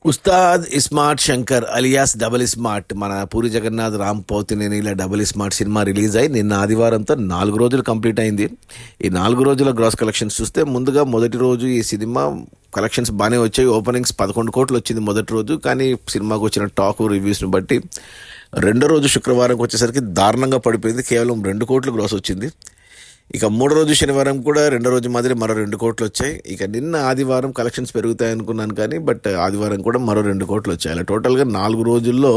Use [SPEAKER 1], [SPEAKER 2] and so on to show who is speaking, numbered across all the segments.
[SPEAKER 1] Ustaad iSmart Shankar alias double smart మన పూరి జగన్నాథ్ రామ్ పోతినేని ఇలా double smart cinema release అయ్యి నిన్న ఆదివారంతో 4 రోజులు కంప్లీట్ అయింది. ఈ 4 రోజుల గ్రాస్ కలెక్షన్స్ చూస్తే ముందుగా మొదటి రోజు ఈ సినిమా కలెక్షన్స్ బాగానే వచ్చాయి. ఓపెనింగ్స్ 11 కోట్లు వచ్చింది మొదటి రోజు. కానీ సినిమాకు వచ్చిన టాక్ రివ్యూస్ని బట్టి రెండో రోజు శుక్రవారంకి వచ్చేసరికి దారుణంగా పడిపోయింది. కేవలం 2 కోట్లు గ్రాస్ వచ్చింది. ఇక మూడో రోజు శనివారం కూడా రెండో రోజు మాదిరి మరో 2 కోట్లు వచ్చాయి. ఇక నిన్న ఆదివారం కలెక్షన్స్ పెరుగుతాయి అనుకున్నాను, కానీ బట్ ఆదివారం కూడా మరో 2 కోట్లు వచ్చాయి. అలా టోటల్గా 4 రోజుల్లో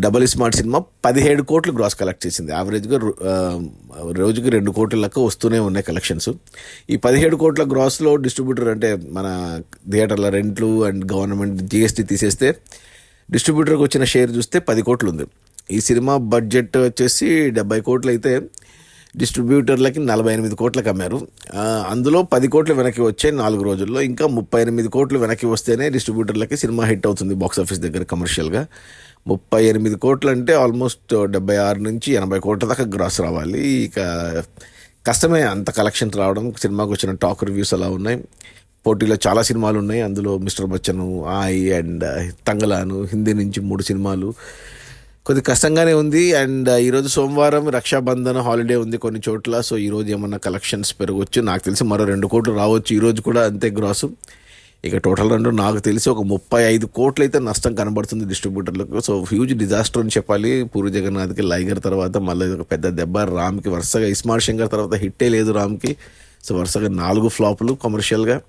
[SPEAKER 1] డబుల్ స్మార్ట్ సినిమా 17 కోట్లు గ్రాస్ కలెక్ట్ చేసింది. యావరేజ్గా రోజుకి 2 కోట్ల లెక్క వస్తూనే ఉన్నాయి కలెక్షన్స్. ఈ 17 కోట్ల గ్రాస్లో డిస్ట్రిబ్యూటర్ అంటే మన థియేటర్ల రెంట్లు అండ్ గవర్నమెంట్ జిఎస్టీ తీసేస్తే డిస్ట్రిబ్యూటర్కి వచ్చిన షేర్ చూస్తే 10 కోట్లు ఉంది. ఈ సినిమా బడ్జెట్ వచ్చేసి 70 కోట్లు అయితే డిస్ట్రిబ్యూటర్లకి 48 కోట్లకు అమ్మారు. అందులో 10 కోట్లు వెనక్కి వచ్చాయి 4 రోజుల్లో. ఇంకా 38 కోట్లు వెనక్కి వస్తేనే డిస్ట్రిబ్యూటర్లకి సినిమా హిట్ అవుతుంది బాక్స్ ఆఫీస్ దగ్గర కమర్షియల్గా. 38 కోట్లు అంటే ఆల్మోస్ట్ 76 నుంచి 80 కోట్ల దాకా గ్రాస్ రావాలి. ఇక కష్టమే అంత కలెక్షన్ రావడం. సినిమాకి వచ్చిన టాక్ రివ్యూస్ అలా ఉన్నాయి. పోటీలో చాలా సినిమాలు ఉన్నాయి. అందులో మిస్టర్ బచ్చన్, ఆయ్ అండ్ తంగలాను, హిందీ నుంచి 3 సినిమాలు. కొద్ది కష్టంగానే ఉంది. అండ్ ఈరోజు సోమవారం రక్షాబంధన్ హాలిడే ఉంది కొన్ని చోట్ల. సో ఈరోజు ఏమన్నా కలెక్షన్స్ పెరగవచ్చు. నాకు తెలిసి మరో 2 కోట్లు రావచ్చు. ఈరోజు కూడా అంతే గ్రాసు. ఇక టోటల్ నాకు తెలిసి ఒక 35 కోట్లు అయితే నష్టం కనబడుతుంది డిస్ట్రిబ్యూటర్లకు. సో హ్యూజ్ డిజాస్టర్ అని చెప్పాలి. పూరి జగన్నాథ్కి లైగర్ తర్వాత మళ్ళీ ఒక పెద్ద దెబ్బ. రామ్కి వరుసగా ఇస్మార్ట్ శంకర్ తర్వాత హిట్టే లేదు రామ్కి. సో వరుసగా 4 ఫ్లాపులు కమర్షియల్గా.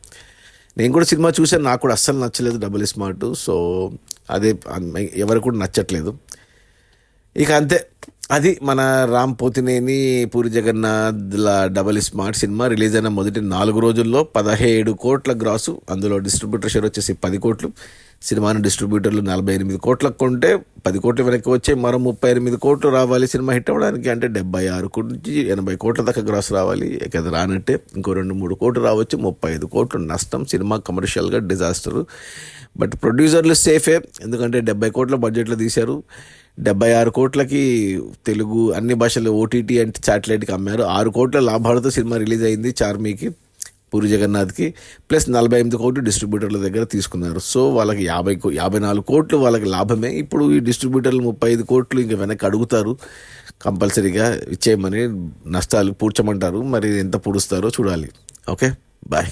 [SPEAKER 1] నేను కూడా సినిమా చూసాను, నాకు కూడా అస్సలు నచ్చలేదు డబుల్ స్మార్ట్. సో అదే ఎవరికి కూడా నచ్చట్లేదు. ఇక అంతే, అది మన రామ్ పోతినేని పూరి జగన్నాథ్ల డబుల్ స్మార్ట్ సినిమా రిలీజ్ అయిన మొదటి 4 రోజుల్లో 17 కోట్ల గ్రాసు. అందులో డిస్ట్రిబ్యూటర్ షేర్ వచ్చేసి 10 కోట్లు. సినిమాను డిస్ట్రిబ్యూటర్లు 48 కోట్లకు కొంటే 10 కోట్లు వెనక్కి వచ్చే మరో 38 కోట్లు రావాలి సినిమా హిట్ అవ్వడానికి. అంటే 76 నుంచి 80 కోట్ల దాకా గ్రాస్ రావాలి. ఇక అది రానట్టే. ఇంకో 2-3 కోట్లు రావచ్చు. 35 కోట్లు నష్టం. సినిమా కమర్షియల్గా డిజాస్టరు. బట్ ప్రొడ్యూసర్లు సేఫే, ఎందుకంటే 70 కోట్ల బడ్జెట్లో తీశారు. 76 కోట్లకి తెలుగు అన్ని భాషలు ఓటీటీ అండ్ శాటిలైట్కి అమ్మారు. 6 కోట్ల లాభాలతో సినిమా రిలీజ్ అయింది చార్మీకి, పూరి జగన్నాథ్కి. ప్లస్ 48 కోట్లు డిస్ట్రిబ్యూటర్ల దగ్గర తీసుకున్నారు. సో వాళ్ళకి 54 కోట్లు వాళ్ళకి లాభమే. ఇప్పుడు ఈ డిస్ట్రిబ్యూటర్లు 35 కోట్లు ఇంకా వెనక్కి అడుగుతారు కంపల్సరీగా ఇచ్చేయమని. నష్టాలు పూడ్చమంటారు. మరి ఎంత పూడుస్తారో చూడాలి. Okay, bye.